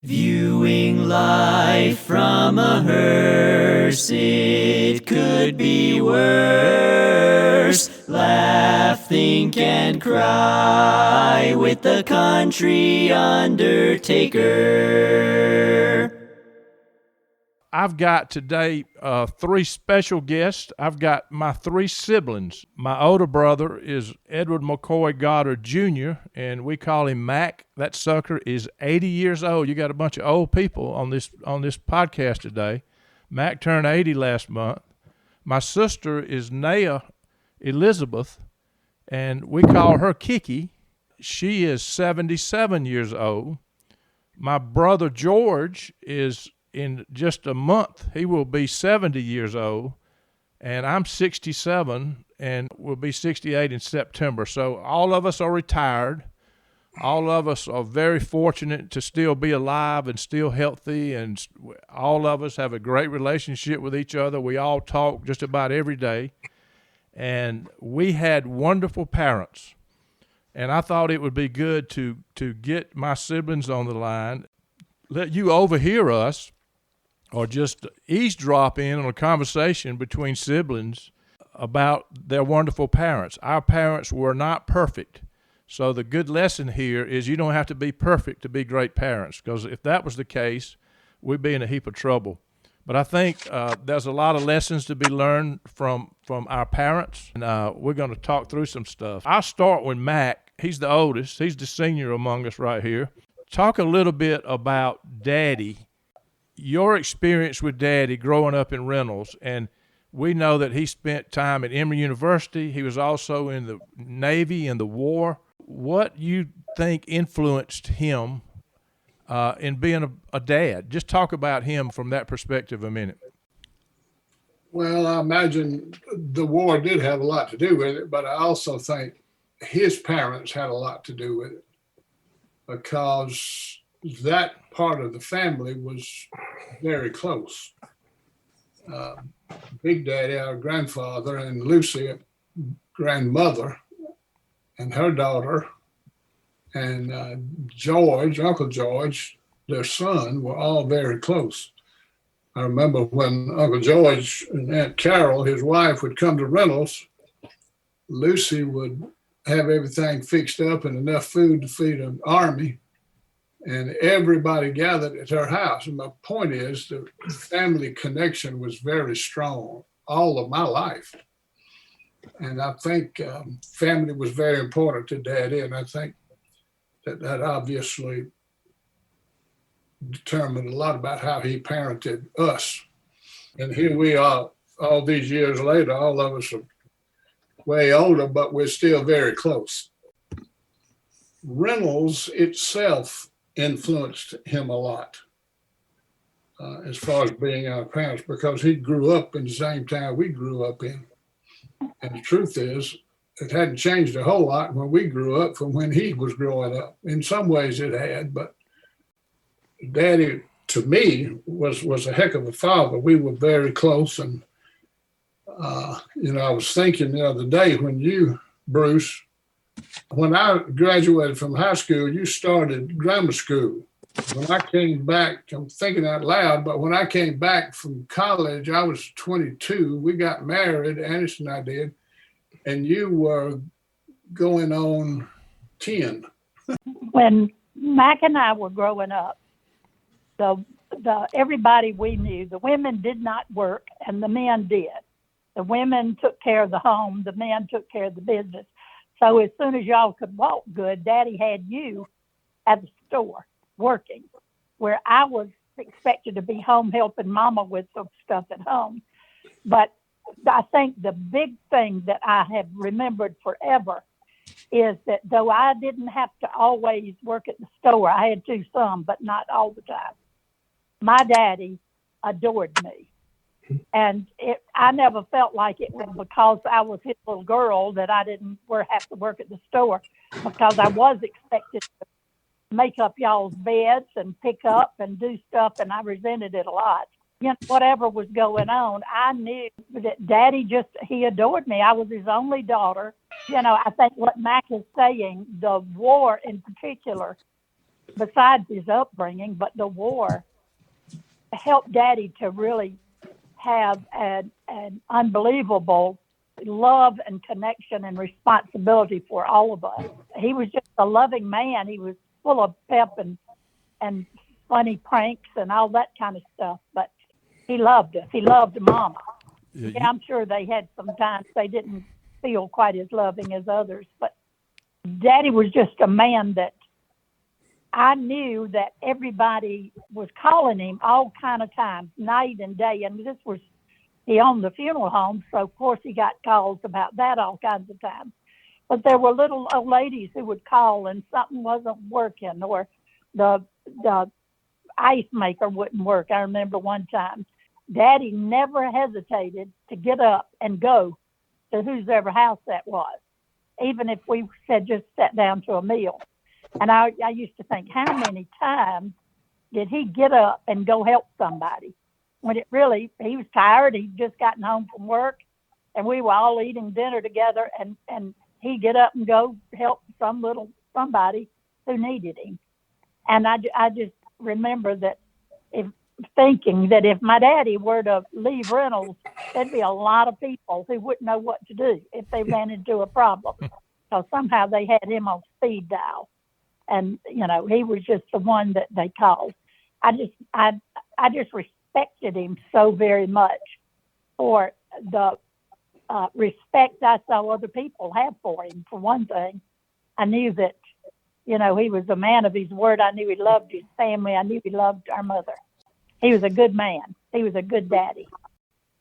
Viewing life from a hearse, it could be worse. Laugh, think, and cry with the country undertaker. I've got today three special guests. I've got my three siblings. My older brother is Edward McCoy Goddard Jr., and we call him Mac. That sucker is 80 years old. You got a bunch of old people on this podcast today. Mac turned 80 last month. My sister is Naia Elizabeth, and we call her Kiki. She is 77 years old. My brother George is in just a month, he will be 70 years old, and I'm 67 and will be 68 in September. So all of us are retired. All of us are very fortunate to still be alive and still healthy, and all of us have a great relationship with each other. We all talk just about every day, and we had wonderful parents. And I thought it would be good to get my siblings on the line, let you overhear us, or just eavesdrop in on a conversation between siblings about their wonderful parents. Our parents were not perfect. So the good lesson here is you don't have to be perfect to be great parents, because if that was the case, we'd be in a heap of trouble. But I think there's a lot of lessons to be learned from our parents, and we're going to talk through some stuff. I'll start with Mac. He's the oldest. He's the senior among us right here. Talk a little bit about Daddy, your experience with Daddy growing up in Reynolds. And we know that he spent time at Emory University. He was also in the Navy in the war. What you think influenced him in being a dad? Just talk about him from that perspective a minute. Well, I imagine the war did have a lot to do with it, but I also think his parents had a lot to do with it, because that part of the family was very close. Big Daddy, our grandfather, and Lucy, grandmother, and her daughter, and George, Uncle George, their son, were all very close. I remember when Uncle George and Aunt Carol, his wife, would come to Reynolds, Lucy would have everything fixed up and enough food to feed an army, and everybody gathered at her house. And my point is, the family connection was very strong all of my life. And I think family was very important to Daddy, and I think that obviously determined a lot about how he parented us. And here we are, all these years later, all of us are way older, but we're still very close. Reynolds itself influenced him a lot as far as being our parents, because he grew up in the same town we grew up in. And the truth is, it hadn't changed a whole lot when we grew up from when he was growing up. In some ways it had, but Daddy, to me, was a heck of a father. We were very close. And, I was thinking the other day when you, Bruce, when I graduated from high school, you started grammar school. When I came back, I'm thinking out loud, but when I came back from college, I was 22. We got married, Anis and I did, and you were going on 10. When Mac and I were growing up, the everybody we knew, the women did not work and the men did. The women took care of the home, the men took care of the business. So as soon as y'all could walk good, Daddy had you at the store working, where I was expected to be home helping Mama with some stuff at home. But I think the big thing that I have remembered forever is that though I didn't have to always work at the store, I had to some, but not all the time. My daddy adored me. And I never felt like it was because I was his little girl that I didn't have to work at the store, because I was expected to make up y'all's beds and pick up and do stuff, and I resented it a lot. Whatever was going on, I knew that Daddy he adored me. I was his only daughter. I think what Mac is saying, the war in particular, besides his upbringing, but the war helped Daddy to really have an unbelievable love and connection and responsibility for all of us. He was just a loving man. He was full of pep and funny pranks and all that kind of stuff. But he loved us. He loved Mama. Yeah, I'm sure they had some times they didn't feel quite as loving as others. But Daddy was just a man that I knew that everybody was calling him all kind of times, night and day. And this was, he owned the funeral home, so of course he got calls about that all kinds of times. But there were little old ladies who would call and something wasn't working, or the ice maker wouldn't work. I remember one time, Daddy never hesitated to get up and go to whosever house that was, even if we said just sat down to a meal. And I used to think, how many times did he get up and go help somebody? When it really, he was tired, he'd just gotten home from work, and we were all eating dinner together, and he'd get up and go help somebody who needed him. And I just remember that thinking that if my daddy were to leave Reynolds, there'd be a lot of people who wouldn't know what to do if they ran into a problem. So somehow they had him on speed dial. And, he was just the one that they called. I just respected him so very much for the respect I saw other people have for him. For one thing, I knew that, he was a man of his word. I knew he loved his family. I knew he loved our mother. He was a good man. He was a good daddy.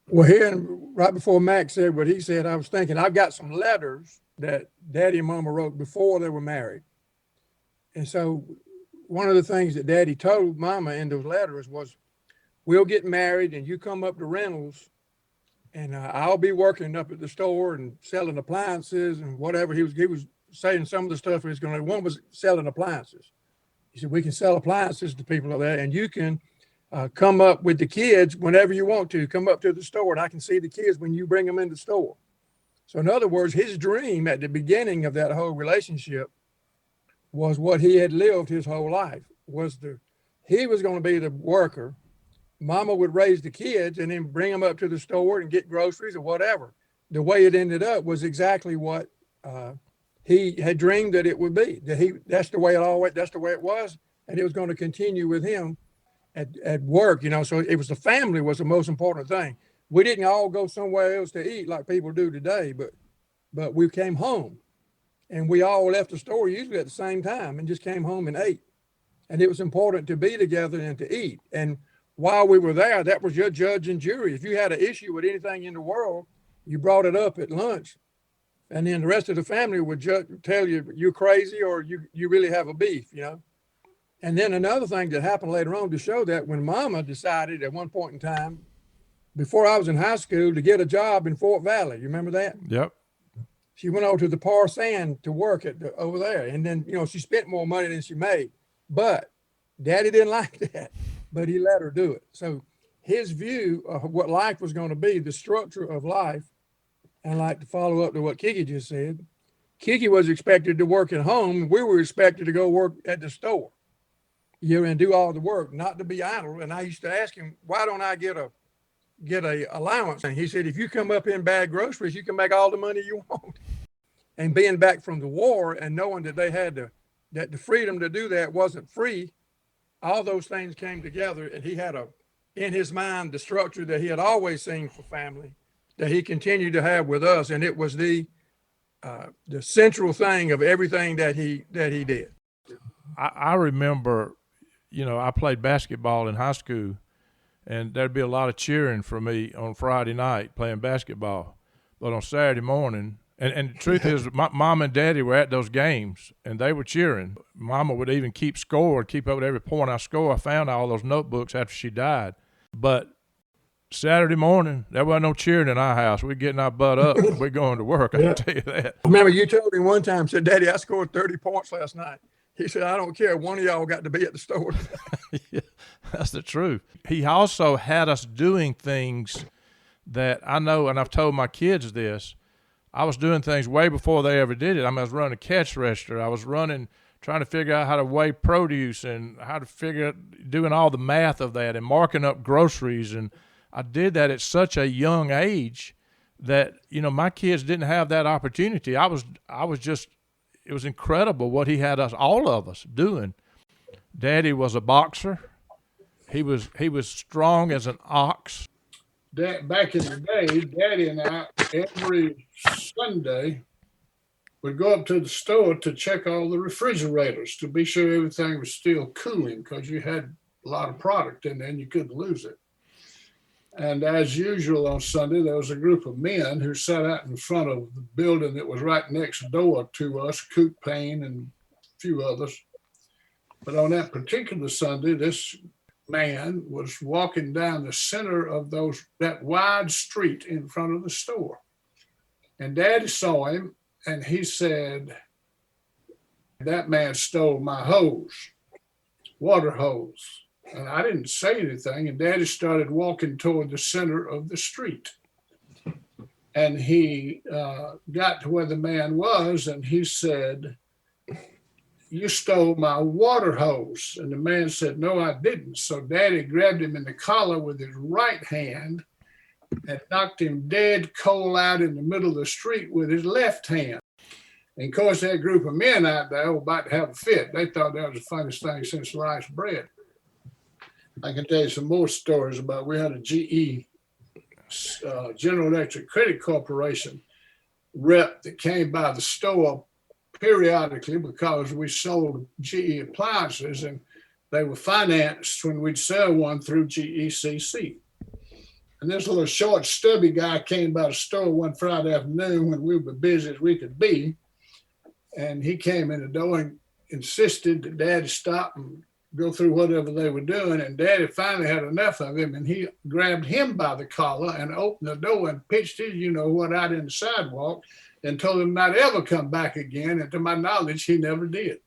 Well, here, right before Max said what he said, I was thinking, I've got some letters that Daddy and Mama wrote before they were married. And so one of the things that Daddy told Mama in those letters was, we'll get married and you come up to Reynolds and I'll be working up at the store and selling appliances and whatever. He was saying some of the stuff he was going to do. One was selling appliances. He said, we can sell appliances to people like that, and you can come up with the kids whenever you want to. Come up to the store and I can see the kids when you bring them in the store. So in other words, his dream at the beginning of that whole relationship was what he had lived his whole life. He was going to be the worker. Mama would raise the kids and then bring them up to the store and get groceries or whatever. The way it ended up was exactly what he had dreamed that it would be. That's the way it was, and it was going to continue with him at work. So it was the family was the most important thing. We didn't all go somewhere else to eat like people do today, but we came home. And we all left the store usually at the same time and just came home and ate. And it was important to be together and to eat. And while we were there, that was your judge and jury. If you had an issue with anything in the world, you brought it up at lunch. And then the rest of the family would tell you you're crazy or you really have a beef, And then another thing that happened later on to show that, when Mama decided at one point in time, before I was in high school, to get a job in Fort Valley. You remember that? Yep. She went over to the Par Sand to work over there. And then, she spent more money than she made. But Daddy didn't like that, but he let her do it. So his view of what life was going to be, the structure of life, and I'd like to follow up to what Kiki just said. Kiki was expected to work at home. We were expected to go work at the store, and do all the work, not to be idle. And I used to ask him, why don't I get a allowance? And he said, if you come up in bag groceries, you can make all the money you want. And being back from the war and knowing that they had that the freedom to do that wasn't free, all those things came together, and he had in his mind the structure that he had always seen for family that he continued to have with us. And it was the central thing of everything that he did. I remember, I played basketball in high school, and there'd be a lot of cheering for me on Friday night playing basketball. But on Saturday morning, and the truth is, my mom and daddy were at those games, and they were cheering. Mama would even keep up with every point I scored. I found all those notebooks after she died. But Saturday morning, there wasn't no cheering in our house. We're getting our butt up. We're going to work, I can tell you that. I remember you told me one time, said, Daddy, I scored 30 points last night. He said, I don't care. One of y'all got to be at the store. Yeah, that's the truth. He also had us doing things that I know, and I've told my kids this, I was doing things way before they ever did it. I was running a cash register. I was trying to figure out how to weigh produce and how to figure doing all the math of that and marking up groceries. And I did that at such a young age that, my kids didn't have that opportunity. I was just, it was incredible what he had all of us doing. Daddy was a boxer. He was strong as an ox. Back in the day, Daddy and I, every Sunday, would go up to the store to check all the refrigerators to be sure everything was still cooling, because you had a lot of product in there and you couldn't lose it. And as usual on Sunday, there was a group of men who sat out in front of the building that was right next door to us, Coop Payne and a few others. But on that particular Sunday, this man was walking down the center of that wide street in front of the store. And Daddy saw him, and he said, "That man stole my hose, water hose." And I didn't say anything, and Daddy started walking toward the center of the street. And he got to where the man was, and he said, "You stole my water hose." And the man said, "No, I didn't." So Daddy grabbed him in the collar with his right hand and knocked him dead cold out in the middle of the street with his left hand. And of course, that group of men out there were about to have a fit. They thought that was the funniest thing since sliced bread. I can tell you some more stories about, we had a GE, General Electric Credit Corporation rep that came by the store periodically because we sold GE appliances, and they were financed when we'd sell one through GECC. And this little short, stubby guy came by the store one Friday afternoon when we were busy as we could be. And he came in the door and insisted that Daddy stop and go through whatever they were doing. And Daddy finally had enough of him, and he grabbed him by the collar and opened the door and pitched his you-know-what out in the sidewalk and told him not to ever come back again. And to my knowledge, he never did.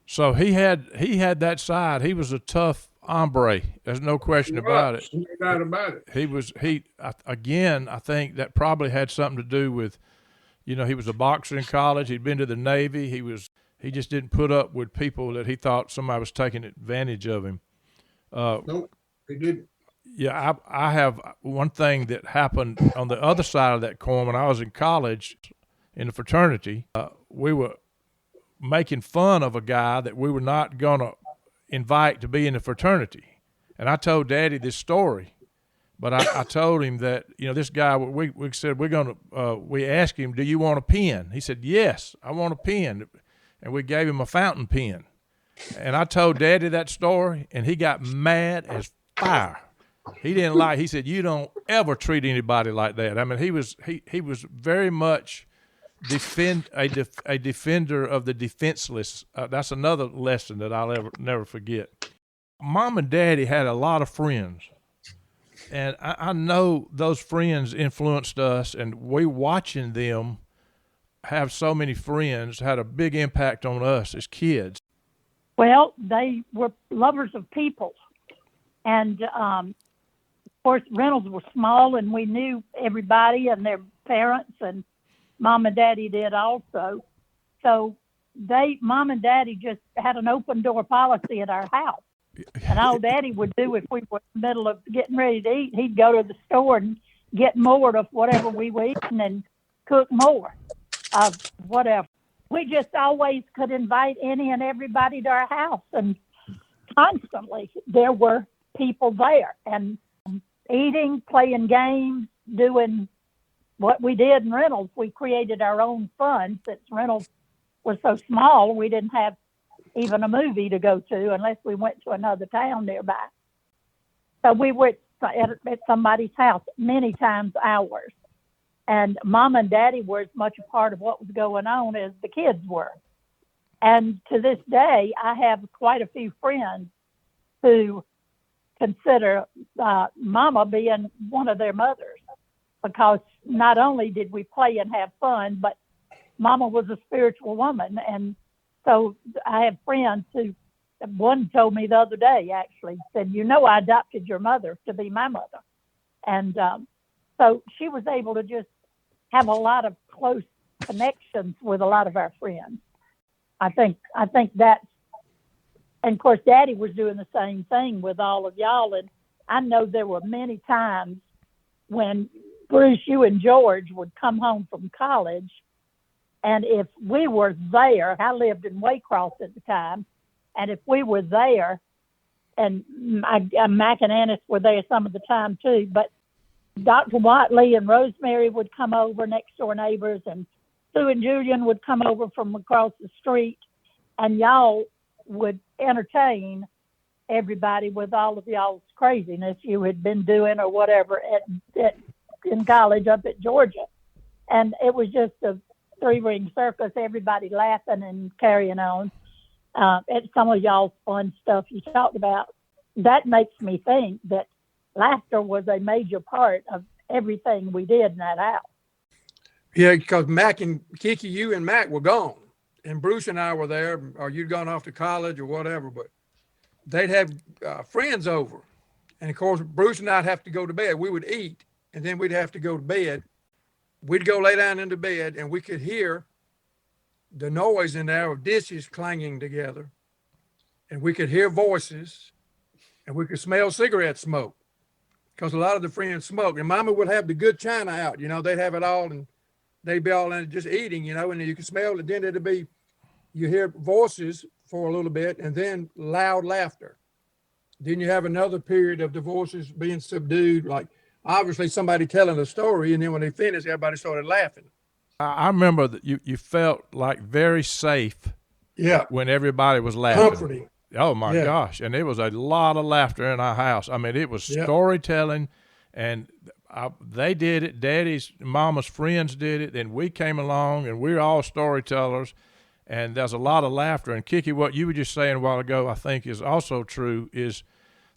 So he had that side. He was a tough hombre. There's no question about it. No doubt about it. I think that probably had something to do with, he was a boxer in college. He'd been to the Navy. He just didn't put up with people that he thought somebody was taking advantage of him. Nope, he didn't. Yeah, I have one thing that happened on the other side of that coin. When I was in college in the fraternity, we were making fun of a guy that we were not going to invite to be in the fraternity. And I told Daddy this story, but I told him that, this guy, we said, we asked him, "Do you want a pen?" He said, "Yes, I want a pen." And we gave him a fountain pen. And I told Daddy that story, and he got mad as fire. He didn't like. He said, "You don't ever treat anybody like that." I mean, he was very much a defender of the defenseless. That's another lesson that I'll never forget. Mom and Daddy had a lot of friends, and I know those friends influenced us, and we watching them have so many friends had a big impact on us as kids. Well, they were lovers of people. And, of course, Reynolds was small, and we knew everybody and their parents, and Mom and Daddy did also. So Mom and Daddy just had an open door policy at our house. And all Daddy would do if we were in the middle of getting ready to eat, he'd go to the store and get more of whatever we were eating and cook more of whatever. We just always could invite any and everybody to our house, and constantly there were people there, and eating, playing games, doing what we did in Reynolds. We created our own fun. Since Reynolds was so small, we didn't have even a movie to go to unless we went to another town nearby. So we were at somebody's house, many times ours. And Mom and Daddy were as much a part of what was going on as the kids were. And to this day, I have quite a few friends who consider Mama being one of their mothers, because not only did we play and have fun, but Mama was a spiritual woman. And so I have friends who, one told me the other day, actually said, "I adopted your mother to be my mother." And so she was able to just have a lot of close connections with a lot of our friends. I think that's, and of course, Daddy was doing the same thing with all of y'all. And I know there were many times when Bruce, you and George would come home from college, and if we were there, I lived in Waycross at the time, and if we were there, and Mac and Annis were there some of the time too, but Dr. Watley and Rosemary would come over, next door neighbors, and Sue and Julian would come over from across the street, and y'all would entertain everybody with all of y'all's craziness you had been doing or whatever in college up at Georgia. And it was just a three-ring circus, everybody laughing and carrying on. It's some of y'all's fun stuff you talked about. That makes me think that laughter was a major part of everything we did in that house. Yeah, because Mac and Kiki, you and Mac were gone, and Bruce and I were there, or you'd gone off to college or whatever, but they'd have friends over. And of course, Bruce and I'd have to go to bed. We would eat, and then we'd have to go to bed. We'd go lay down into bed, and we could hear the noise in there of dishes clanging together. And we could hear voices, and we could smell cigarette smoke, because a lot of the friends smoked. And Mama would have the good china out, they'd have it all, and they'd be all in it just eating, and you could smell it. Then it'd be, you hear voices for a little bit, and then loud laughter. Then you have another period of the voices being subdued, like obviously somebody telling a story, and then when they finished, everybody started laughing. I remember that you felt like very safe. Yeah. When everybody was laughing. Comforting. Oh my gosh. And it was a lot of laughter in our house. I mean, it was storytelling, and they did it. Daddy's, Mama's friends did it. And we came along, and we're all storytellers, and there's a lot of laughter. And Kiki, what you were just saying a while ago, I think is also true, is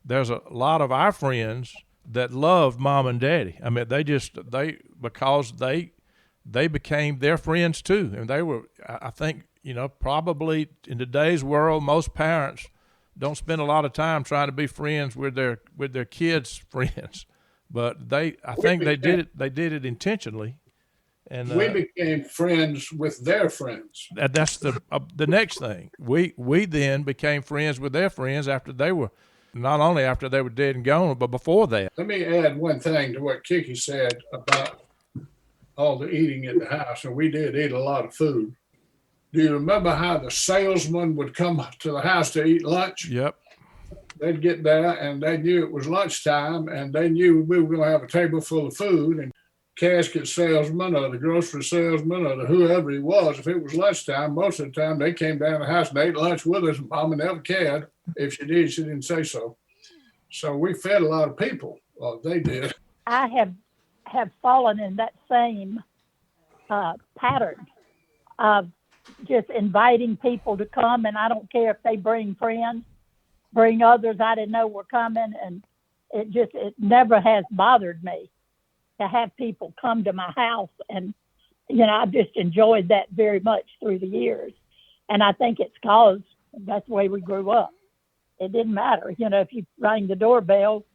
there's a lot of our friends that loved Mom and Daddy. I mean, because they became their friends too. And they were, I think, probably in today's world, most parents don't spend a lot of time trying to be friends with their kids' friends, but I think they did it intentionally. And we became friends with their friends. That's the next thing. We then became friends with their friends after they were, not only after they were dead and gone, but before that. Let me add one thing to what Kiki said about all the eating at the house, and we did eat a lot of food. Do you remember how the salesman would come to the house to eat lunch? Yep. They'd get there, and they knew it was lunchtime, and they knew we were going to have a table full of food. And casket salesman or the grocery salesman or whoever he was, if it was lunchtime, most of the time they came down to the house and ate lunch with us. Mama never cared. If she did, she didn't say so. So we fed a lot of people. Well, they did. I have fallen in that same pattern of just inviting people to come, and I don't care if they bring friends, bring others I didn't know were coming, and it never has bothered me to have people come to my house, and I just enjoyed that very much through the years. And I think it's because that's the way we grew up. It didn't matter, if you rang the doorbell.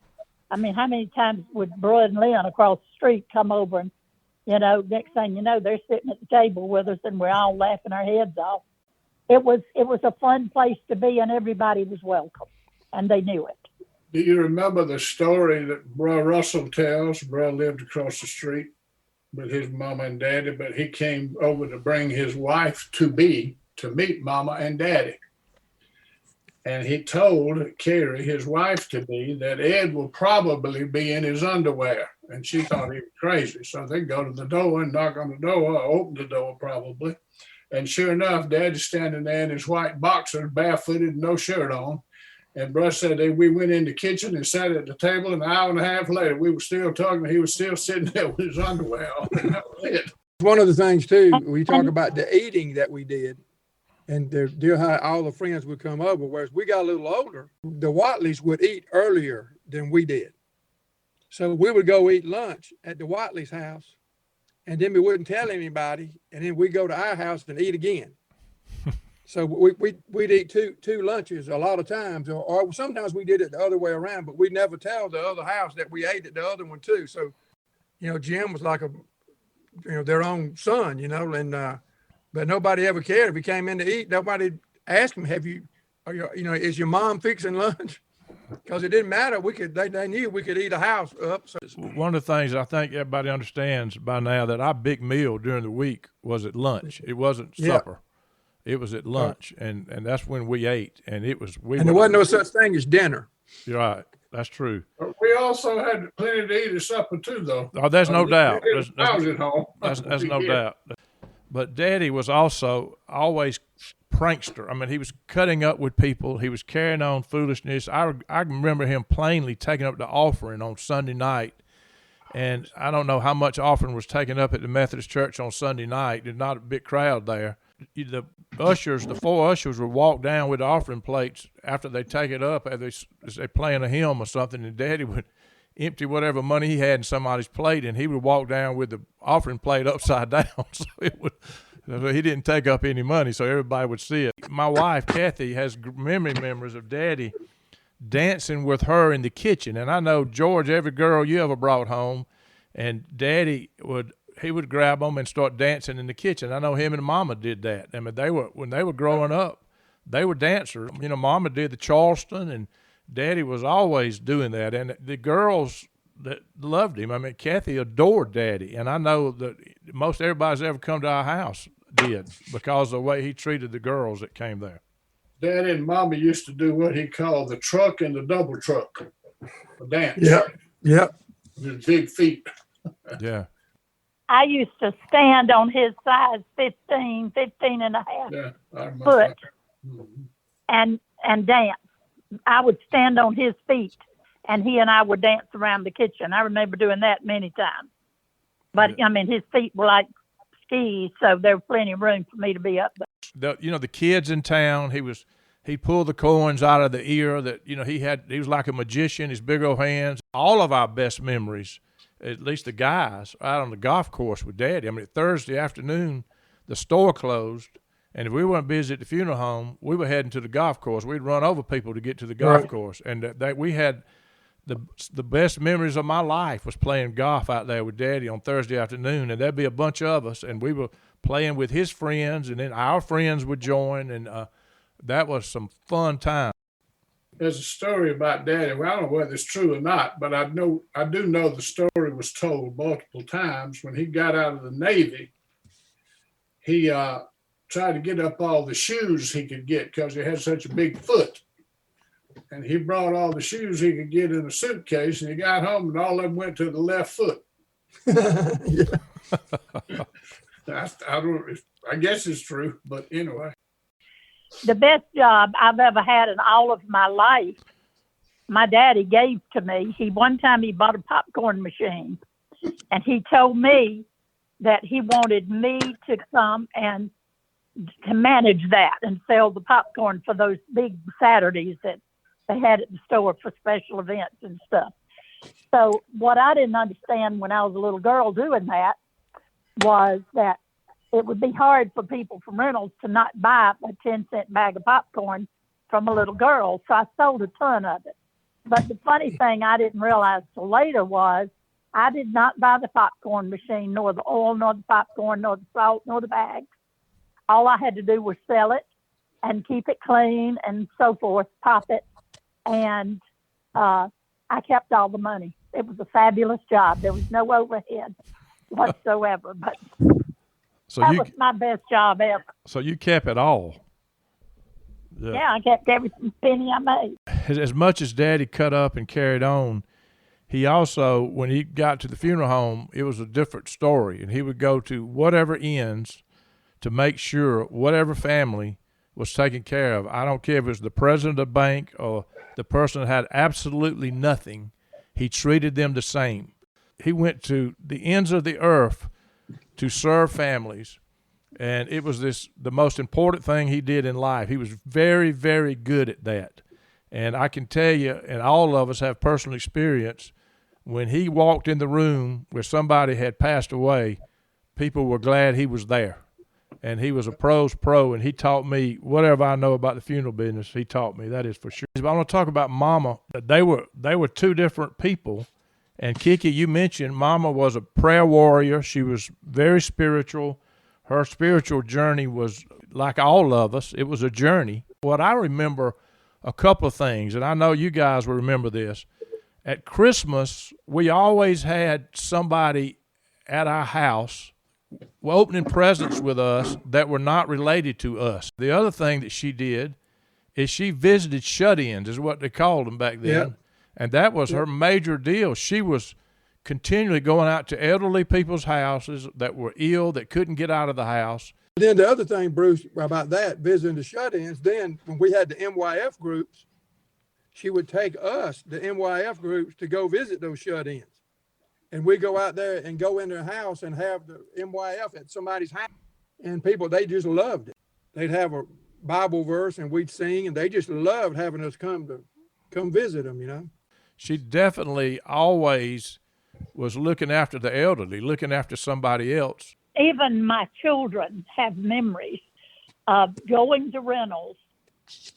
I mean, how many times would Bud and Lynn across the street come over, and next thing you know, they're sitting at the table with us, and we're all laughing our heads off. It was a fun place to be, and everybody was welcome, and they knew it. Do you remember the story that Bro Russell tells? Bro lived across the street with his mama and daddy, but he came over to bring his wife to meet Mama and Daddy. And he told Carrie, his wife to be, that Ed will probably be in his underwear. And she thought he was crazy. So they go to the door and knock on the door, or open the door probably. And sure enough, Daddy's standing there in his white boxers, barefooted, no shirt on. And Bruce said we went in the kitchen and sat at the table, and an hour and a half later, we were still talking. He was still sitting there with his underwear on. And that was it. One of the things, too, we talk about the eating that we did, and how all the friends would come over. Whereas we got a little older, the Watleys would eat earlier than we did. So we would go eat lunch at the Watleys' house, and then we wouldn't tell anybody, and then we'd go to our house and eat again. So we'd eat two lunches a lot of times, or sometimes we did it the other way around, but we'd never tell the other house that we ate at the other one too. So, Jim was like their own son, but but nobody ever cared. If he came in to eat, nobody asked him, is your mom fixing lunch? Because it didn't matter. They knew we could eat a house up. So. One of the things I think everybody understands by now that our big meal during the week was at lunch. It wasn't supper. It was at lunch, and that's when we ate, and it was. There wasn't no such thing as dinner. You're right. That's true. We also had plenty to eat at supper too, though. Oh, there's no doubt. I was at home. That's no doubt. But Daddy was also always prankster. I mean, he was cutting up with people. He was carrying on foolishness. I remember him plainly taking up the offering on Sunday night. And I don't know how much offering was taken up at the Methodist Church on Sunday night. There's not a big crowd there. The four ushers would walk down with the offering plates after they take it up, as they playing a hymn or something, and Daddy would empty whatever money he had in somebody's plate, and he would walk down with the offering plate upside down. So he didn't take up any money, so everybody would see it. My wife, Kathy, has memories of Daddy dancing with her in the kitchen. And I know, George, every girl you ever brought home, and Daddy would grab them and start dancing in the kitchen. I know him and Mama did that. I mean, when they were growing up, they were dancers. You know, Mama did the Charleston, and Daddy was always doing that. And the girls that loved him, I mean, Kathy adored Daddy. And I know that most everybody's ever come to our house did, because of the way he treated the girls that came there. Daddy and Mama used to do what he called the truck and the double truck, the dance. Yep. With big feet. Yeah. I used to stand on his size 15 and a half foot and dance. I would stand on his feet, and he and I would dance around the kitchen. I remember doing that many times. But, I mean, his feet were like skis, so there was plenty of room for me to be up there. The kids in town, he pulled the coins out of the ear that, he was like a magician, his big old hands. All of our best memories, at least the guys, out on the golf course with Daddy. I mean, Thursday afternoon, the store closed, and if we weren't busy at the funeral home, we were heading to the golf course. We'd run over people to get to the golf course, and that we had the best memories of my life was playing golf out there with Daddy on Thursday afternoon, and there'd be a bunch of us, and we were playing with his friends, and then our friends would join, and that was some fun time. There's a story about Daddy. Well, I don't know whether it's true or not, but I do know the story was told multiple times. When he got out of the Navy, he tried to get up all the shoes he could get because he had such a big foot. And he brought all the shoes he could get in a suitcase, and he got home, and all of them went to the left foot. I guess it's true, but anyway. The best job I've ever had in all of my life, my daddy gave to me. One time he bought a popcorn machine, and he told me that he wanted me to come and to manage that and sell the popcorn for those big Saturdays that they had at the store for special events and stuff. So what I didn't understand when I was a little girl doing that was that it would be hard for people from Reynolds to not buy a 10-cent bag of popcorn from a little girl. So I sold a ton of it. But the funny thing I didn't realize till later was I did not buy the popcorn machine, nor the oil, nor the popcorn, nor the salt, nor the bags. All I had to do was sell it and keep it clean and so forth, pop it. And I kept all the money. It was a fabulous job. There was no overhead whatsoever. But that was my best job ever. So you kept it all. Yeah, I kept every penny I made. As much as Daddy cut up and carried on, he also, when he got to the funeral home, it was a different story. And he would go to whatever ends to make sure whatever family was taken care of. I don't care if it was the president of the bank or the person that had absolutely nothing. He treated them the same. He went to the ends of the earth to serve families, and it was the most important thing he did in life. He was very, very good at that. And I can tell you, and all of us have personal experience, when he walked in the room where somebody had passed away, people were glad he was there. And he was a pro's pro, and he taught me whatever I know about the funeral business. He taught me, that is for sure. But I want to talk about Mama. They were two different people. And Kiki, you mentioned Mama was a prayer warrior. She was very spiritual. Her spiritual journey was like all of us. It was a journey. What I remember, a couple of things, and I know you guys will remember this. At Christmas, we always had somebody at our house opening presents with us that were not related to us. The other thing that she did is she visited shut-ins, is what they called them back then. Yep. And that was her major deal. She was continually going out to elderly people's houses that were ill, that couldn't get out of the house. Then the other thing, Bruce, about that, visiting the shut-ins, then when we had the MYF groups, she would take us, the MYF groups, to go visit those shut-ins. And we go out there and go in their house and have the MYF at somebody's house. And people, they just loved it. They'd have a Bible verse and we'd sing, and they just loved having us come visit them, you know. She definitely always was looking after the elderly, looking after somebody else. Even my children have memories of going to Reynolds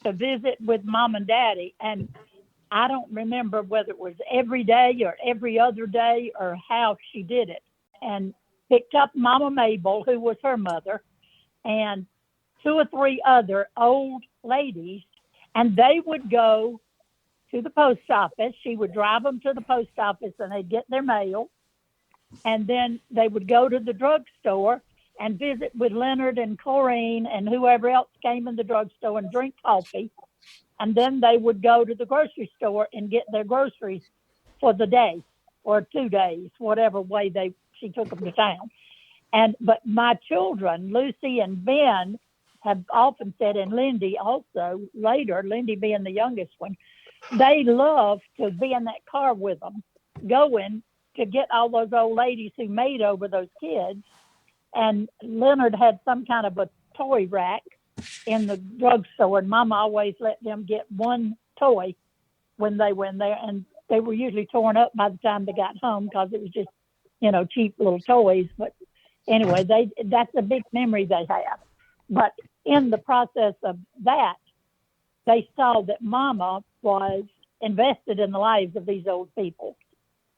to visit with mom and daddy. And I don't remember whether it was every day or every other day or how she did it. And picked up Mama Mabel, who was her mother, and 2 or 3 other old ladies, and they would go to the post office. She would drive them to the post office and they'd get their mail. And then they would go to the drugstore and visit with Leonard and Corrine and whoever else came in the drugstore and drink coffee. And then they would go to the grocery store and get their groceries for the day or 2 days, whatever way she took them to town. But my children, Lucy and Ben, have often said, and Lindy also later, Lindy being the youngest one, they love to be in that car with them, going to get all those old ladies who made over those kids. And Leonard had some kind of a toy rack in the drugstore, and Mama always let them get one toy when they went there, and they were usually torn up by the time they got home because it was just, cheap little toys. But anyway, that's a big memory they have. But in the process of that, they saw that Mama was invested in the lives of these old people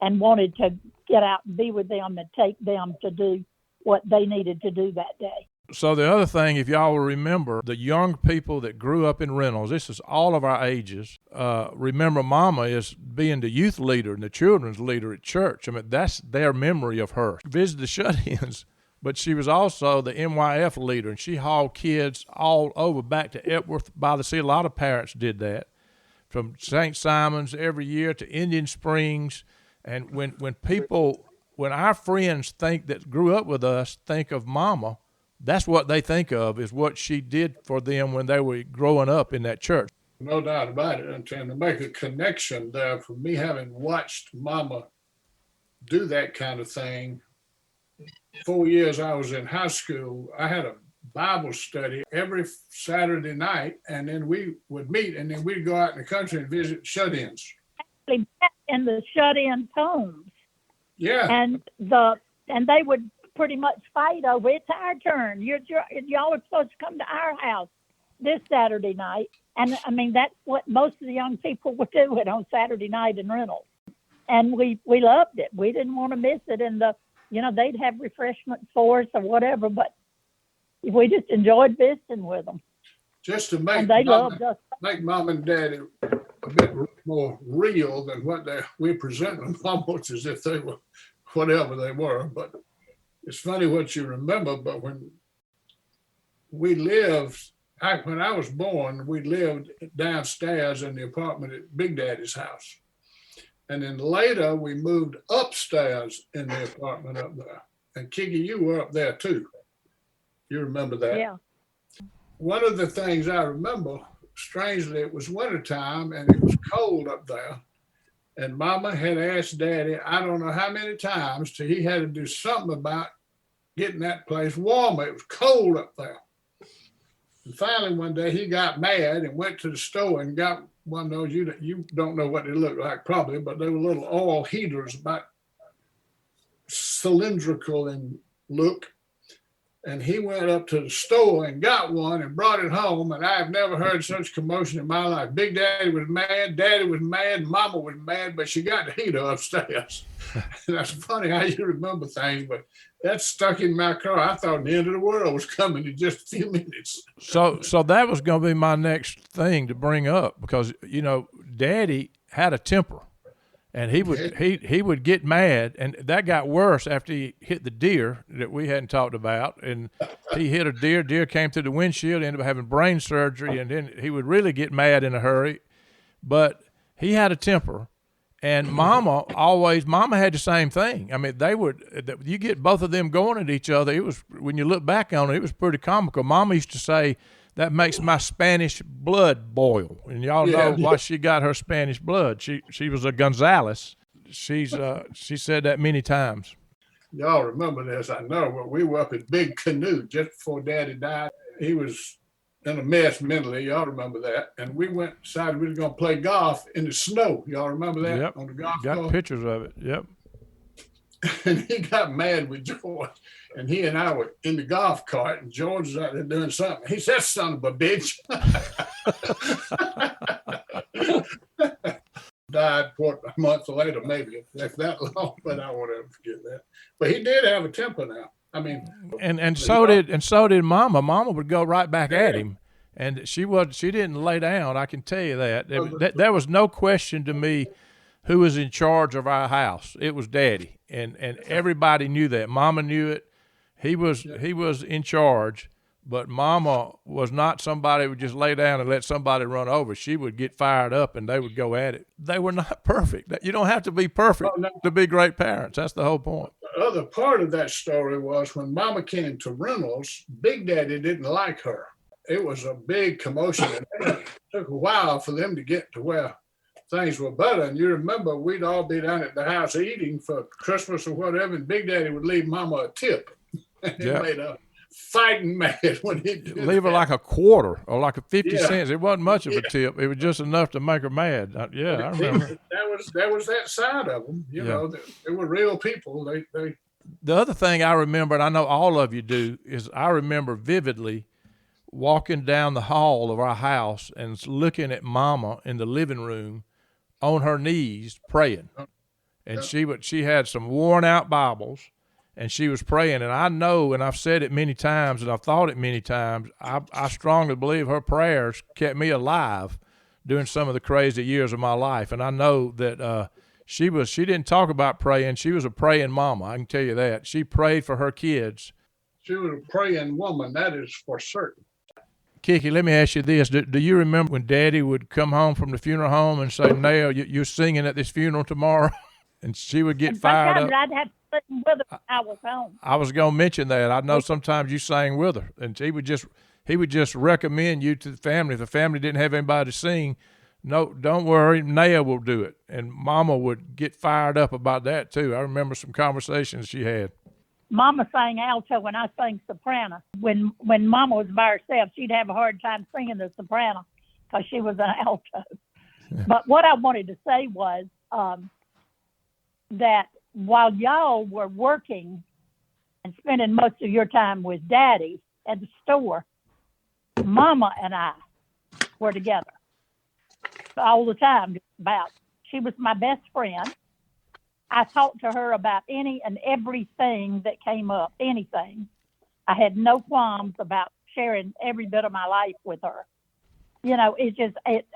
and wanted to get out and be with them and take them to do what they needed to do that day. So the other thing, if y'all will remember, the young people that grew up in Reynolds, this is all of our ages, remember Mama as being the youth leader and the children's leader at church. I mean, that's their memory of her. Visited the shut-ins, but she was also the MYF leader, and she hauled kids all over back to Epworth by the Sea. A lot of parents did that, from St. Simon's every year to Indian Springs. And when our friends that grew up with us think of Mama, that's what they think of, is what she did for them when they were growing up in that church. No doubt about it. And to make a connection there, for me, having watched Mama do that kind of thing, 4 years I was in high school, I had a Bible study every Saturday night, and then we would meet, and then we'd go out in the country and visit shut-ins. Actually, in the shut-in homes. Yeah. And they would pretty much fight over, it's our turn. Y'all are supposed to come to our house this Saturday night. And I mean, that's what most of the young people were doing on Saturday night in Reynolds. And we loved it. We didn't want to miss it. And they'd have refreshments for us or whatever, but we just enjoyed visiting with them. Just to make Mom and Daddy a bit more real than what we present them almost as if they were whatever they were. But it's funny what you remember, but when we lived, when I was born, we lived downstairs in the apartment at Big Daddy's house. And then later we moved upstairs in the apartment up there. And Kiki, you were up there too. You remember that? Yeah. One of the things I remember, strangely, it was wintertime and it was cold up there. And Mama had asked Daddy, I don't know how many times, till he had to do something about getting that place warmer. It was cold up there. And finally, one day he got mad and went to the store and got one of those, you don't know what they look like probably, but they were little oil heaters about cylindrical in look. and he went up to the store and got one and brought it home. And I've never heard such commotion in my life. Big Daddy was mad, Mama was mad, but she got the heater upstairs. That's funny how you remember things, but that stuck in my car. I thought the end of the world was coming in just a few minutes. So that was going to be my next thing to bring up, because, you know, Daddy had a temper. And he would get mad, and that got worse after he hit the deer that we hadn't talked about. And he hit a deer came through the windshield, ended up having brain surgery, and then he would really get mad in a hurry. But he had a temper, and Mama had the same thing. I mean, you get both of them going at each other. It was, when you look back on it, it was pretty comical. Mama used to say, "That makes my Spanish blood boil." And y'all know why she got her Spanish blood. She was a Gonzalez. She said that many times. Y'all remember this, I know, but we were up at Big Canoe just before Daddy died. He was in a mess mentally. Y'all remember that. And we decided we were going to play golf in the snow. Y'all remember that? Yep. On the golf Got course? pictures of it. Yep. And he got mad with George. And he and I were in the golf cart, and George was out there doing something. He said, "Son of a bitch." Died a month later, maybe, if that long, but I won't ever forget that. But he did have a temper now. I mean, and so did Mama. Mama would go right back at him, and she didn't lay down. I can tell you that. There was no question to me who was in charge of our house. It was Daddy, and everybody knew that. Mama knew it. He was in charge, but Mama was not somebody who would just lay down and let somebody run over. She would get fired up, and they would go at it. They were not perfect. You don't have to be perfect to be great parents. That's the whole point. The other part of that story was when Mama came to Reynolds, Big Daddy didn't like her. It was a big commotion, and it took a while for them to get to where things were better. And you remember, we'd all be down at the house eating for Christmas or whatever, and Big Daddy would leave Mama a tip. He made a fighting mad when he did leave her like a quarter or like a 50 cents. It wasn't much of a tip. It was just enough to make her mad. I remember. That was that side of them. You know, they were real people. The other thing I remember, and I know all of you do, is I remember vividly walking down the hall of our house and looking at Mama in the living room on her knees praying. And she had some worn out Bibles, and she was praying. And I know, and I've said it many times, and I've thought it many times, I strongly believe her prayers kept me alive during some of the crazy years of my life. And I know that she didn't talk about praying. She was a praying mama. I can tell you that. She prayed for her kids. She was a praying woman. That is for certain. Kiki, let me ask you this. Do you remember when Daddy would come home from the funeral home and say, "Nail, you're singing at this funeral tomorrow?" And she would get fired up. I'd have to sing with her when I was home. I was going to mention that. I know sometimes you sang with her, and he would just recommend you to the family. If the family didn't have anybody to sing, no, don't worry, Naia will do it. And Mama would get fired up about that too. I remember some conversations she had. Mama sang alto when I sang soprano. When Mama was by herself, she'd have a hard time singing the soprano because she was an alto. But what I wanted to say was that while y'all were working and spending most of your time with Daddy at the store, Mama and I were together all the time. She was my best friend. I talked to her about any and everything that came up, anything. I had no qualms about sharing every bit of my life with her. You know,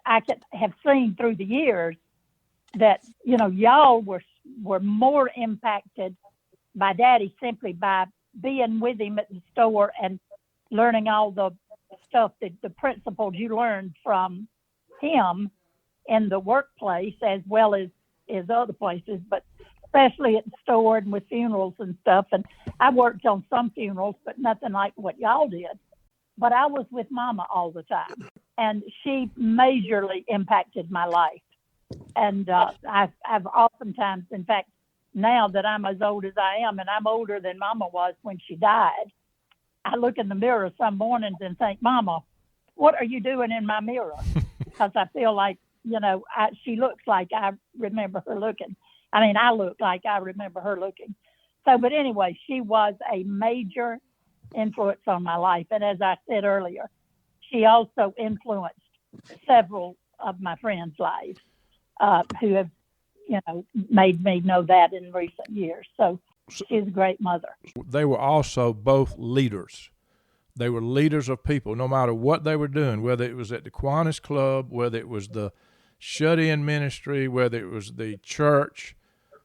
I could have seen through the years that, you know, y'all were more impacted by Daddy simply by being with him at the store and learning all the stuff, the principles you learned from him in the workplace as well as other places, but especially at the store and with funerals and stuff. And I worked on some funerals, but nothing like what y'all did. But I was with Mama all the time, and she majorly impacted my life. And I've oftentimes, in fact, now that I'm as old as I am, and I'm older than Mama was when she died, I look in the mirror some mornings and think, "Mama, what are you doing in my mirror?" Because I feel like, you know, she looks like I remember her looking. I mean, I look like I remember her looking. So, but anyway, she was a major influence on my life. And as I said earlier, she also influenced several of my friends' lives who have, made me know that in recent years. So she's a great mother. They were also both leaders. They were leaders of people, no matter what they were doing, whether it was at the Kiwanis Club, whether it was the shut-in ministry, whether it was the church.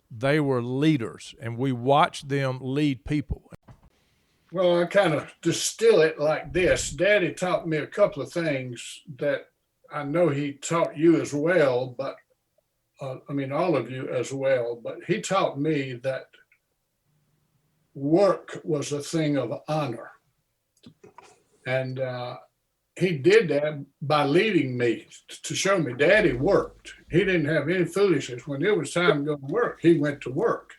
They were leaders, and we watched them lead people. Well, I kind of distill it like this. Daddy taught me a couple of things that I know he taught you as well, but all of you as well, but he taught me that work was a thing of honor. And he did that by leading me to show me Daddy worked. He didn't have any foolishness. When it was time to go to work, he went to work.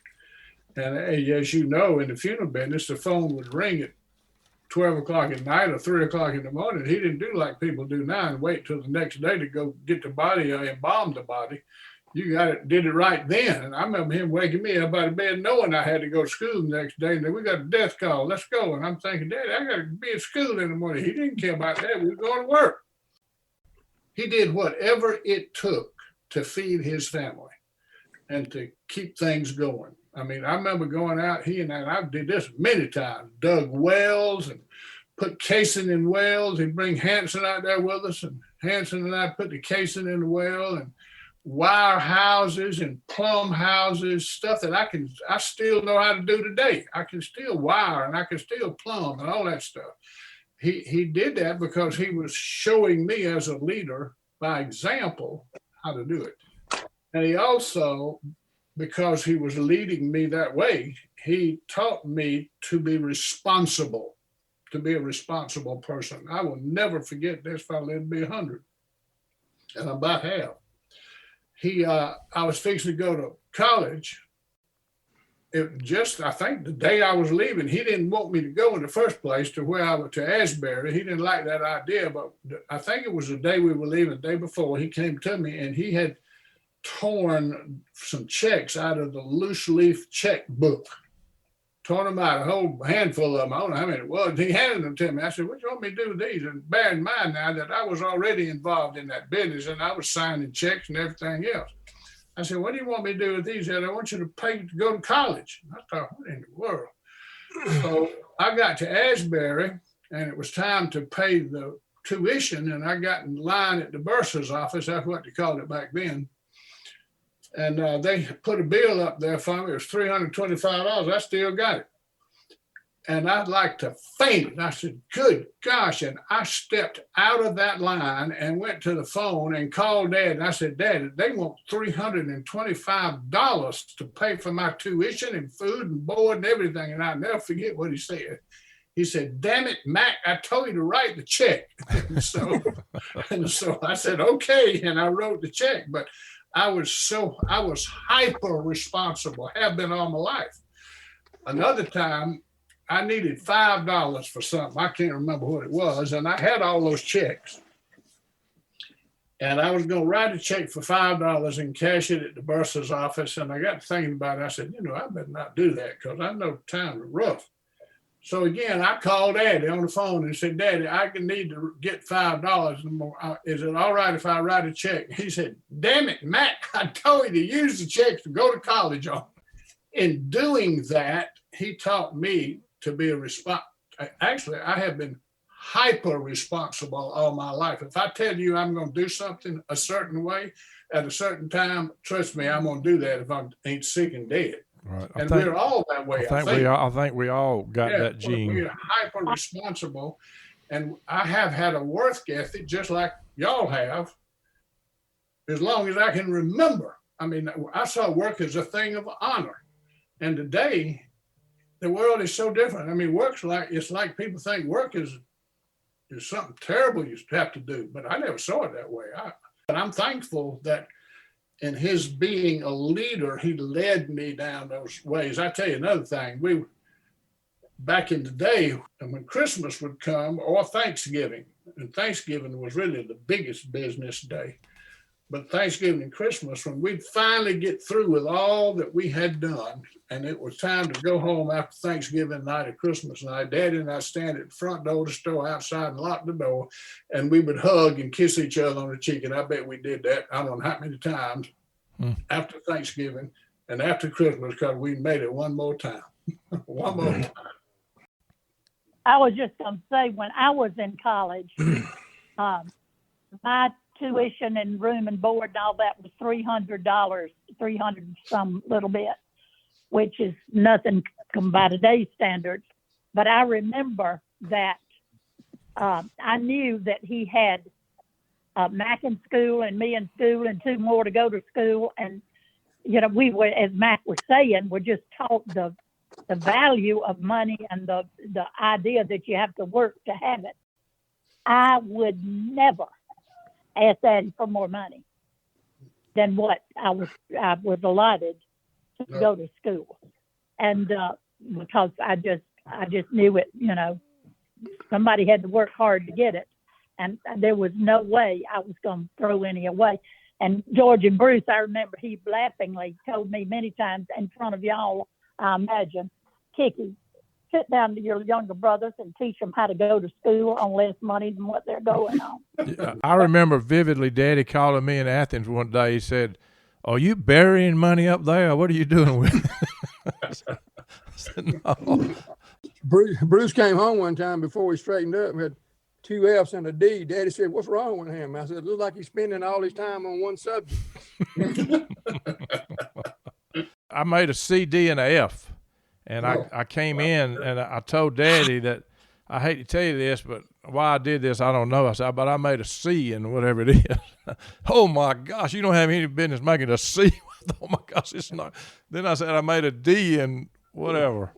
And as you know, in the funeral business, the phone would ring at 12 o'clock at night or 3 o'clock in the morning. He didn't do like people do now and wait till the next day to go get the body or embalm the body. You did it right then. And I remember him waking me up out of bed knowing I had to go to school the next day. And then we got a death call. Let's go. And I'm thinking, Daddy, I got to be at school in the morning. He didn't care about that. We were going to work. He did whatever it took to feed his family and to keep things going. I remember going out, he and I did this many times, dug wells and put casing in wells. He'd bring Hanson out there with us, and Hanson and I put the casing in the well and wire houses and plumb houses, stuff that I still know how to do today. I can still wire and I can still plumb and all that stuff. He did that because he was showing me as a leader by example how to do it. And he also, because he was leading me that way, he taught me to be responsible, to be a responsible person. I will never forget this if I live to be 100, and I'm about half. I was fixing to go to college. I think the day I was leaving, he didn't want me to go in the first place to Asbury. He didn't like that idea, but I think it was the day we were leaving, the day before, he came to me and he had torn some checks out of the loose leaf checkbook, torn them out, a whole handful of them. I don't know how many it was. He handed them to me. I said, what do you want me to do with these? And bear in mind now that I was already involved in that business and I was signing checks and everything else. I said, what do you want me to do with these? I said, I want you to pay to go to college. I thought, what in the world? So I got to Asbury and it was time to pay the tuition, and I got in line at the bursar's office. That's what they called it back then. And they put a bill up there for me. It was $325. I still got it. And I'd like to faint. And I said, good gosh. And I stepped out of that line and went to the phone and called Dad. And I said, Dad, they want $325 to pay for my tuition and food and board and everything. And I'll never forget what he said. He said, damn it, Mac, I told you to write the check. and so I said, okay. And I wrote the check. But I was hyper responsible, have been all my life. Another time, I needed $5 for something. I can't remember what it was. And I had all those checks. And I was going to write a check for $5 and cash it at the bursar's office. And I got to thinking about it. I said, I better not do that because I know times are rough. So again, I called Daddy on the phone and said, Daddy, I need to get $5. Is it all right if I write a check? He said, damn it, Matt, I told you to use the checks to go to college on. In doing that, he taught me to be actually, I have been hyper responsible all my life. If I tell you I'm going to do something a certain way at a certain time, trust me, I'm going to do that if I ain't sick and dead. Right. We're all that way. I think we all got that gene. We're hyper responsible, and I have had a work ethic just like y'all have, as long as I can remember. I saw work as a thing of honor, and today, the world is so different. It's like people think work is something terrible you have to do, but I never saw it that way. But I'm thankful that in his being a leader, he led me down those ways. I tell you another thing, back in the day, when Christmas would come or Thanksgiving, and Thanksgiving was really the biggest business day, But Thanksgiving and Christmas, when we'd finally get through with all that we had done, and it was time to go home after Thanksgiving night or Christmas night, Daddy and I stand at the front door of the store outside and lock the door, and we would hug and kiss each other on the cheek. And I bet we did that, I don't know how many times after Thanksgiving and after Christmas, because we made it one more time. One more time. I was just going to say, when I was in college, my tuition and room and board and all that was $300, 300 some little bit, which is nothing by today's standards. But I remember that I knew that he had Mac in school and me in school and two more to go to school. And, you know, we were, as Mac was saying, we're just taught the value of money and the idea that you have to work to have it. I would never ask Daddy for more money than what I was allotted to go to school, and because I just knew it. You know, somebody had to work hard to get it, and there was no way I was going to throw any away. And George and Bruce, I remember he laughingly told me many times in front of y'all, I imagine, Kiki, sit down to your younger brothers and teach them how to go to school on less money than what they're going on. Yeah, I remember vividly Daddy calling me in Athens one day. He said, "Are you burying money up there? What are you doing with it?" I said, "No." Bruce came home one time before he straightened up. We had 2 F's and a D. Daddy said, "What's wrong with him?" I said, "It looks like he's spending all his time on one subject." I made a C, D, and a F. And I came in and I told Daddy that, I hate to tell you this, but why I did this, I don't know. I said, but I made a C in whatever it is. Oh my gosh, you don't have any business making a C. Oh my gosh, it's not. Then I said, I made a D in whatever.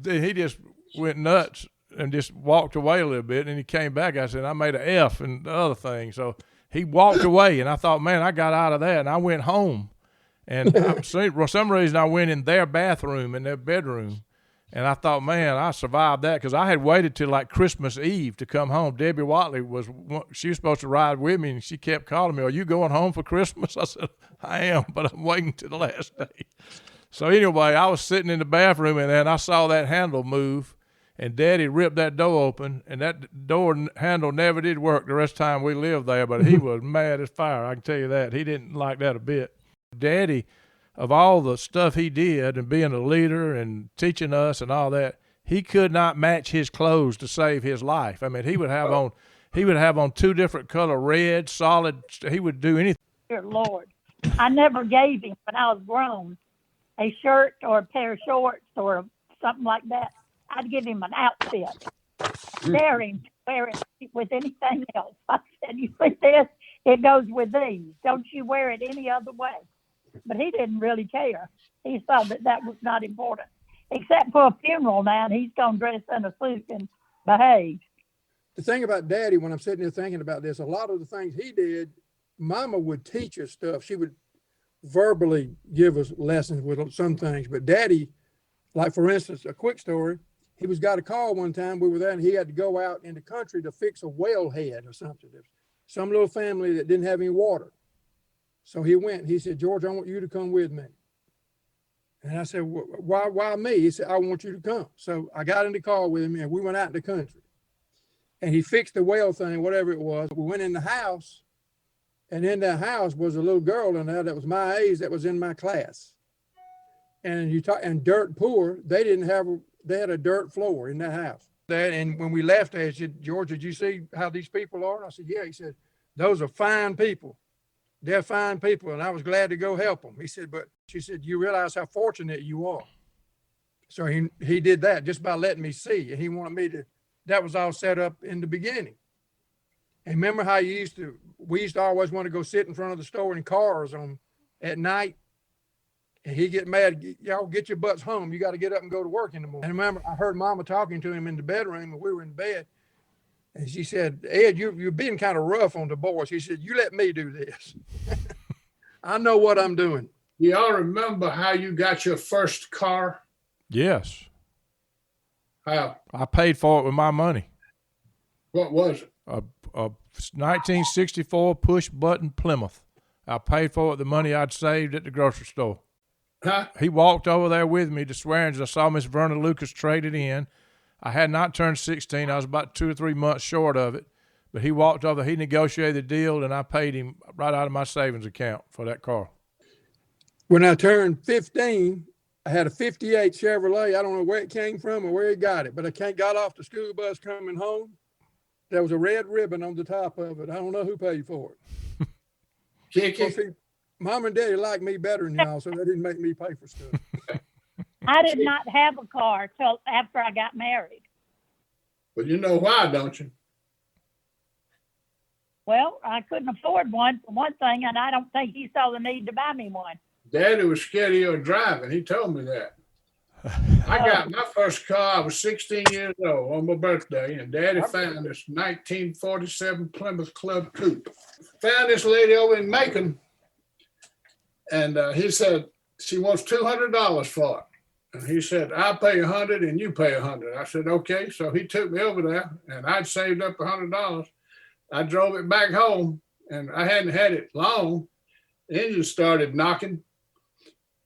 He just went nuts and just walked away a little bit. And he came back. I said, I made an F and the other thing. So he walked away and I thought, man, I got out of that. And I went home. And for some reason, I went in their bathroom, in their bedroom, and I thought, man, I survived that because I had waited till like Christmas Eve to come home. Debbie Watley she was supposed to ride with me, and she kept calling me, "Are you going home for Christmas?" I said, "I am, but I'm waiting till the last day." So anyway, I was sitting in the bathroom, and then I saw that handle move, and Daddy ripped that door open, and that door handle never did work the rest of the time we lived there, but he was mad as fire, I can tell you that. He didn't like that a bit. Daddy, of all the stuff he did and being a leader and teaching us and all that, he could not match his clothes to save his life. I mean, he would have on 2 different color, red, solid. He would do anything. Dear Lord, I never gave him when I was grown a shirt or a pair of shorts or something like that. I'd give him an outfit. Dare him to wear it with anything else. I said, "You see this? It goes with these. Don't you wear it any other way." But he didn't really care. He thought that was not important, except for a funeral now, and he's going to dress in a suit and behave. The thing about Daddy, when I'm sitting here thinking about this, a lot of the things he did, Mama would teach us stuff. She would verbally give us lessons with some things. But Daddy, like for instance, a quick story, he got a call one time. We were there, and he had to go out in the country to fix a well head or something. Some little family that didn't have any water. So he went. He said, "George, I want you to come with me." And I said, why me? He said, "I want you to come." So I got in the car with him, and we went out in the country. And he fixed the well thing, whatever it was. We went in the house, and in that house was a little girl in there that was my age, that was in my class. And and dirt poor, they had a dirt floor in that house. And when we left there, he said, "George, did you see how these people are?" I said, "Yeah." He said, "Those are fine people. They're fine people, and I was glad to go help them." He said, she said, "You realize how fortunate you are." So he did that just by letting me see. And he wanted me to, that was all set up in the beginning. And remember how we used to always want to go sit in front of the store in cars at night. And he'd get mad, "Y'all get your butts home. You got to get up and go to work in the morning." And remember, I heard Mama talking to him in the bedroom, and we were in bed. And she said, "Ed, you're being kind of rough on the boys." He said, "You let me do this. I know what I'm doing." Y'all remember how you got your first car? Yes. How? I paid for it with my money. What was it? A 1964 push-button Plymouth. I paid for it the money I'd saved at the grocery store. Huh? He walked over there with me to Swearingen's. I saw Miss Verna Lucas traded in. I had not turned 16. I was about 2 or 3 months short of it. But he walked over, he negotiated the deal, and I paid him right out of my savings account for that car. When I turned 15, I had a 58 Chevrolet. I don't know where it came from or where he got it, but I got off the school bus coming home. There was a red ribbon on the top of it. I don't know who paid for it. Kiki? See, Mom and Daddy liked me better than y'all, so they didn't make me pay for stuff. I did not have a car till after I got married. But you know why, don't you? Well, I couldn't afford one for one thing, and I don't think he saw the need to buy me one. Daddy was scared of your driving. He told me that. I got my first car. I was 16 years old on my birthday, and Daddy found this 1947 Plymouth Club Coupe. Found this lady over in Macon, and he said she wants $200 for it. And he said, I'll pay $100 and you pay $100. I said, okay. So he took me over there, and I'd saved up $100. I drove it back home, and I hadn't had it long. The engine started knocking.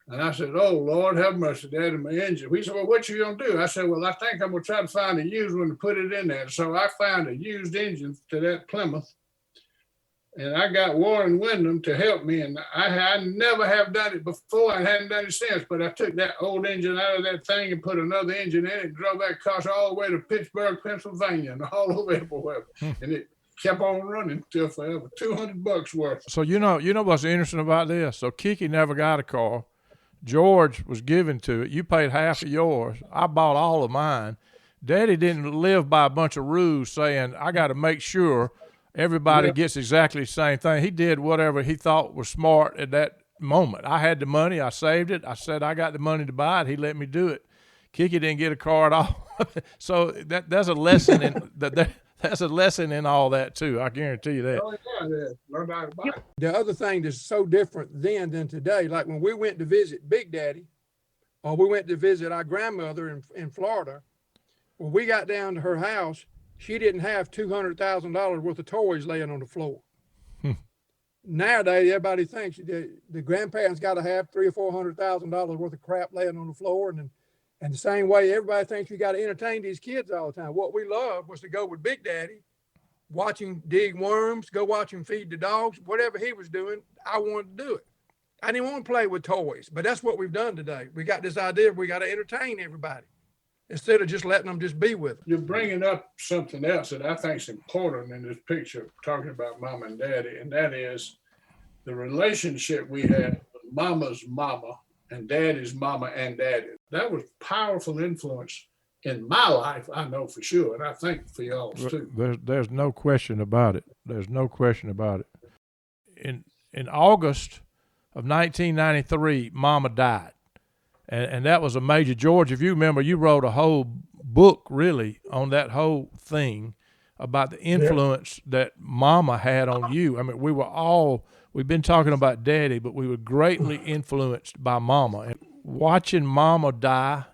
And I said, oh, Lord, have mercy, Daddy, my engine. He said, well, what you going to do? I said, well, I think I'm going to try to find a used one to put it in there. So I found a used engine to that Plymouth. And I got Warren Wyndham to help me. And I never have done it before. I hadn't done it since. But I took that old engine out of that thing and put another engine in it and drove that car all the way to Pittsburgh, Pennsylvania, and all over everywhere. And it kept on running till forever. $200 worth. So you know what's interesting about this? So Kiki never got a car. George was given to it. You paid half of yours. I bought all of mine. Daddy didn't live by a bunch of rules saying, I got to make sure everybody gets exactly the same thing. He did whatever he thought was smart at that moment. I had the money. I saved it. I said, I got the money to buy it. He let me do it. Kiki didn't get a car at all. So that's a lesson in that's a lesson in all that too. I guarantee you that. Oh, yeah, no doubt about it. The other thing that's so different then than today, like when we went to visit Big Daddy, or we went to visit our grandmother in Florida, when we got down to her house, she didn't have $200,000 worth of toys laying on the floor. Nowadays, everybody thinks the grandparents got to have $300,000 or $400,000 worth of crap laying on the floor, and the same way, everybody thinks you got to entertain these kids all the time. What we loved was to go with Big Daddy, watch him dig worms, go watch him feed the dogs, whatever he was doing, I wanted to do it. I didn't want to play with toys, but that's what we've done today. We got this idea we got to entertain everybody instead of just letting them just be with them. You're bringing up something else that I think is important in this picture, talking about Mom and Daddy, and that is the relationship we had with Mama's mama and Daddy's mama and Daddy. That was powerful influence in my life, I know for sure, and I think for y'all's too. There's no question about it. There's no question about it. In August of 1993, Mama died, and that was a major. George, if you remember, you wrote a whole book really on that whole thing about the influence that Mama had on you. I mean, we've been talking about Daddy, but we were greatly influenced by Mama. And watching Mama die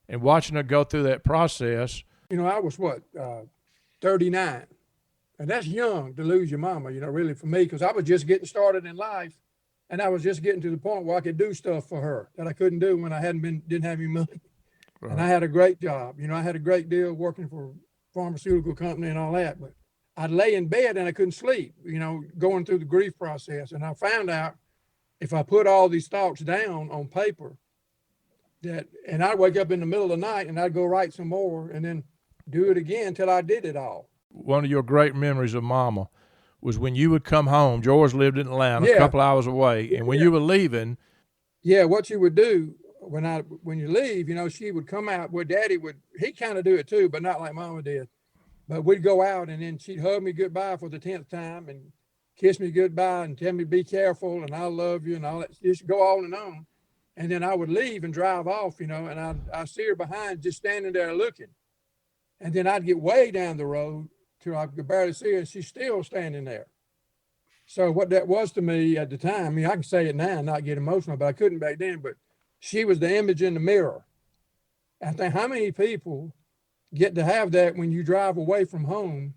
and watching her go through that process. You know, I was 39. And that's young to lose your mama, really for me, because I was just getting started in life. And I was just getting to the point where I could do stuff for her that I couldn't do when I didn't have any money. Right. And I had a great job. I had a great deal working for a pharmaceutical company and all that. But I'd lay in bed and I couldn't sleep, going through the grief process. And I found out if I put all these thoughts down on paper, and I'd wake up in the middle of the night and I'd go write some more and then do it again till I did it all. One of your great memories of Mama was when you would come home. George lived in Atlanta, a couple hours away, and when you were leaving. Yeah, what you would do when you leave, she would come out. Well, Daddy he kind of do it too, but not like Mama did. But we'd go out and then she'd hug me goodbye for the 10th time and kiss me goodbye and tell me be careful and I love you and all that. Just go on and on. And then I would leave and drive off, and I'd see her behind just standing there looking. And then I'd get way down the road till I could barely see her and she's still standing there. So what that was to me at the time, I mean, I can say it now and not get emotional, but I couldn't back then, but she was the image in the mirror. I think how many people get to have that when you drive away from home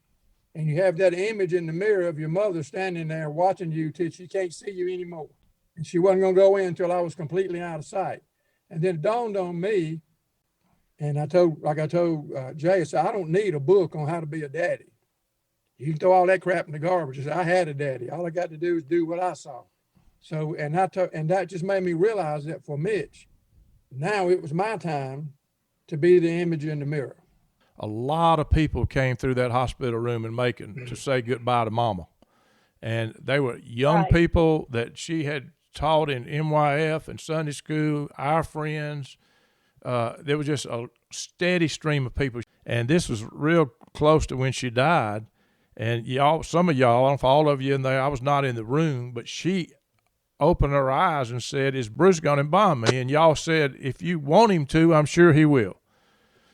and you have that image in the mirror of your mother standing there watching you till she can't see you anymore. And she wasn't going to go in until I was completely out of sight. And then it dawned on me, and I told Jay, I said, I don't need a book on how to be a daddy. You can throw all that crap in the garbage. I said, I had a daddy. All I got to do is do what I saw. So, and that just made me realize that for Mitch, now it was my time to be the image in the mirror. A lot of people came through that hospital room in Macon to say goodbye to Mama. And they were young people that she had taught in NYF and Sunday school, our friends. There was just a steady stream of people. And this was real close to when she died. And y'all, some of y'all, I don't know if all of you in there, I was not in the room, but she opened her eyes and said, is Bruce going to embalm me? And y'all said, if you want him to, I'm sure he will.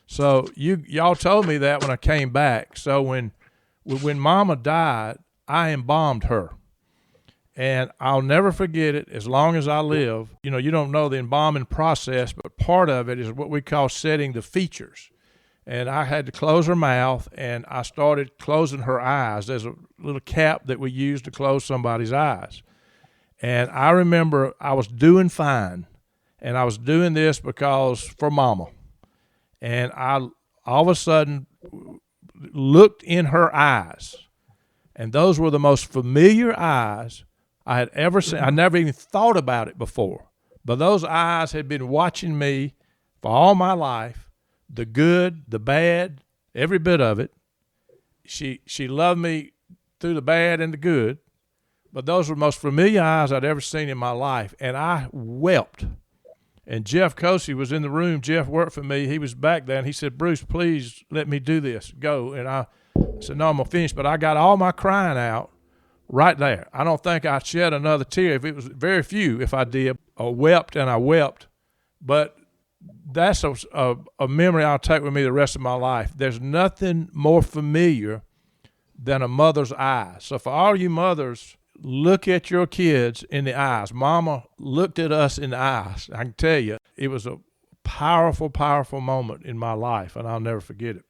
So y'all told me that when I came back. So when Mama died, I embalmed her. And I'll never forget it as long as I live. You know, you don't know the embalming process, but part of it is what we call setting the features. And I had to close her mouth, and I started closing her eyes. There's a little cap that we use to close somebody's eyes. And I remember I was doing fine, and I was doing this because for Mama. And I all of a sudden looked in her eyes, and those were the most familiar eyes I had ever seen. I never even thought about it before, but those eyes had been watching me for all my life, the good, the bad, every bit of it. She loved me through the bad and the good, but those were the most familiar eyes I'd ever seen in my life, and I wept. And Jeff Cosey was in the room. Jeff worked for me. He was back there, and he said, Bruce, please let me do this. Go. And I said, no, I'm going to finish. But I got all my crying out right there. I don't think I shed another tear. If it was very few, if I did, or wept, and I wept. But that's a memory I'll take with me the rest of my life. There's nothing more familiar than a mother's eyes. So for all you mothers, look at your kids in the eyes. Mama looked at us in the eyes. I can tell you, it was a powerful, powerful moment in my life, and I'll never forget it.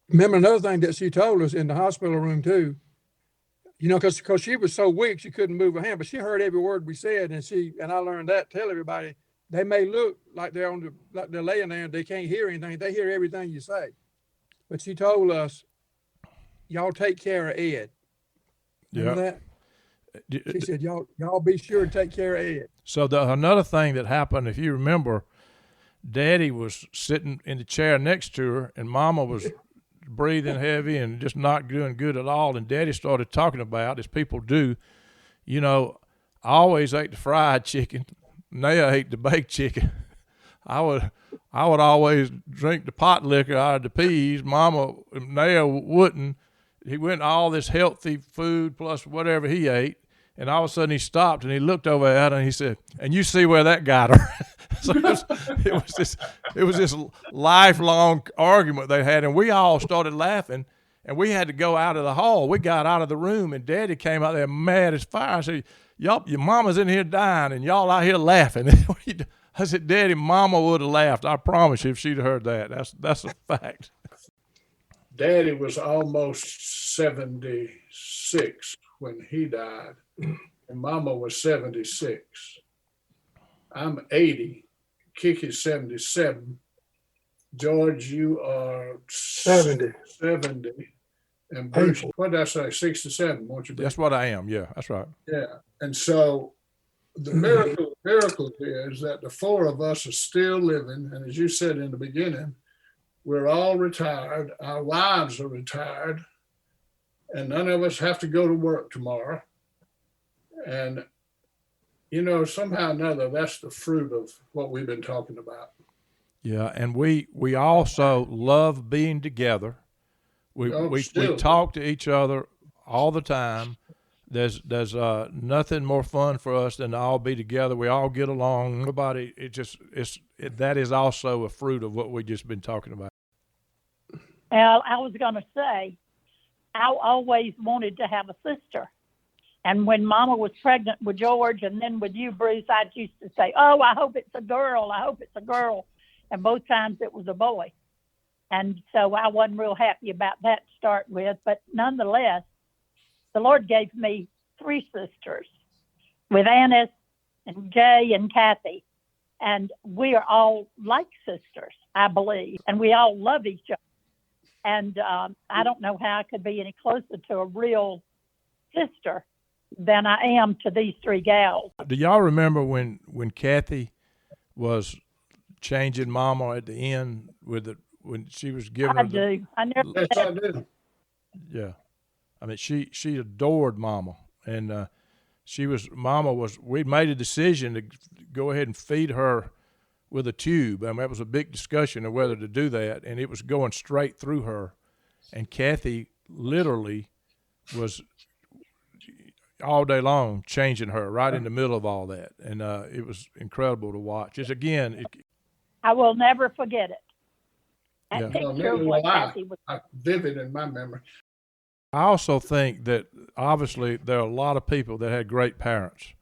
Remember another thing that she told us in the hospital room too, you know, because she was so weak, she couldn't move her hand, but she heard every word we said, and I learned that, tell everybody, they may look like they're laying there and they can't hear anything. They hear everything you say. But she told us, y'all take care of Ed. Remember that? She said, y'all be sure to take care of Ed. So another thing that happened, if you remember, Daddy was sitting in the chair next to her, and Mama was breathing heavy and just not doing good at all. And Daddy started talking about, as people do, you know, I always ate the fried chicken. Naia ate the baked chicken. I would always drink the pot liquor out of the peas. Naia wouldn't. He went all this healthy food plus whatever he ate, and all of a sudden he stopped and he looked over at her and he said, "And you see where that got her." So it was this lifelong argument they had, and we all started laughing, and we had to go out of the hall. We got out of the room, and Daddy came out there mad as fire. I said, "Y'all, your mama's in here dying, and y'all out here laughing." I said, "Daddy, Mama would have laughed. I promise you, if she'd heard that. That's a fact." Daddy was almost 76 when he died, and Mama was 76. I'm 80. Kiki's 77. George, you are 70. And Bruce, what did I say? 67, won't you? That's what I am. Yeah, that's right. Yeah. And so the miracle is that the four of us are still living. And as you said in the beginning, we're all retired. Our wives are retired. And none of us have to go to work tomorrow. And, you know, somehow or another, that's the fruit of what we've been talking about. Yeah, and we also love being together. We talk to each other all the time. There's nothing more fun for us than to all be together. We all get along. That is also a fruit of what we just been talking about. Well, I was going to say, I always wanted to have a sister. And when Mama was pregnant with George and then with you, Bruce, I used to say, "Oh, I hope it's a girl. I hope it's a girl." And both times it was a boy. And so I wasn't real happy about that to start with. But nonetheless, the Lord gave me three sisters with Annis and Jay and Kathy. And we are all like sisters, I believe. And we all love each other. And I don't know how I could be any closer to a real sister than I am to these three gals. Do y'all remember when Kathy was changing Mama at the end when she was giving I her do. I never Yes, said I do. Yeah, I mean she adored Mama, and we made a decision to go ahead and feed her with a tube. I mean, that was a big discussion of whether to do that, and it was going straight through her, and Kathy literally was all day long changing her right in the middle of all that, and it was incredible to watch. I will never forget it. That Yeah. picture neither of what will I. Kathy was. Vivid in my memory. I also think that obviously there are a lot of people that had great parents,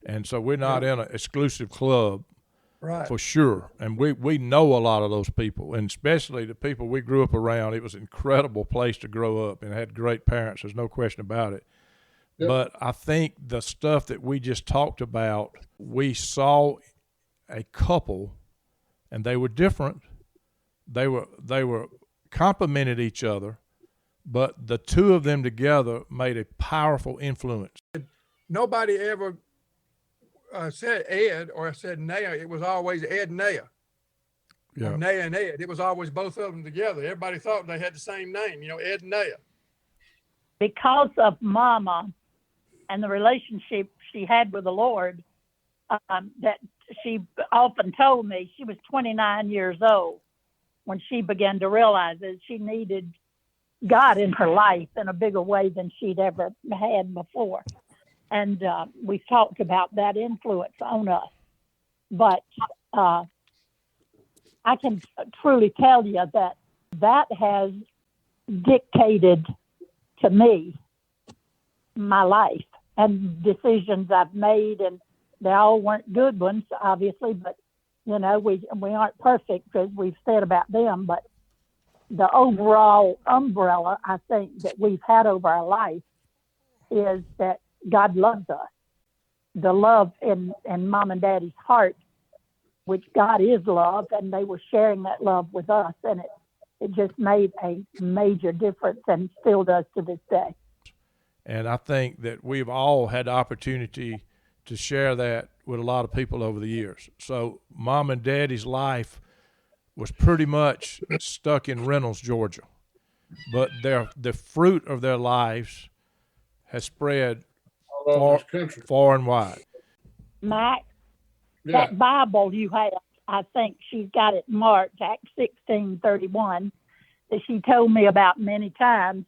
and so we're not in an exclusive club, Right. for sure. And we know a lot of those people, and especially the people we grew up around. It was an incredible place to grow up and had great parents. There's no question about it. Yep. But I think the stuff that we just talked about, we saw a couple, and they were different. They were complemented each other, but the two of them together made a powerful influence. Nobody ever said Ed or said Naia. It was always Ed and Naia. Yeah. Or Naia and Ed. It was always both of them together. Everybody thought they had the same name, Ed and Naia. Because of Mama and the relationship she had with the Lord, that she often told me she was 29 years old when she began to realize that she needed God in her life in a bigger way than she'd ever had before. And we've talked about that influence on us. But I can truly tell you that has dictated to me my life and decisions I've made, and they all weren't good ones, obviously, but we aren't perfect, as we've said about them, but the overall umbrella I think that we've had over our life is that God loves us. The love in Mom and Daddy's heart, which God is love, and they were sharing that love with us, and it just made a major difference and still does to this day. And I think that we've all had the opportunity to share that with a lot of people over the years. So Mom and Daddy's life was pretty much stuck in Reynolds, Georgia, but the fruit of their lives has spread All over this country. far and wide. Mike, Yeah. that Bible you have, I think she's got it marked, Acts 16:31, that she told me about many times.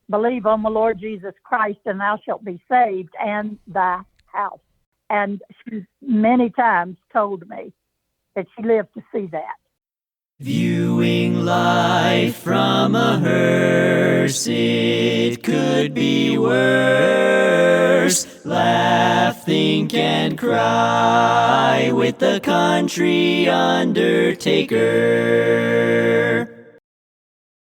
Believe on the Lord Jesus Christ and thou shalt be saved, and thy house. And she many times told me that she lived to see that. Viewing life from a hearse, it could be worse. Laugh, think, and cry with the country undertaker.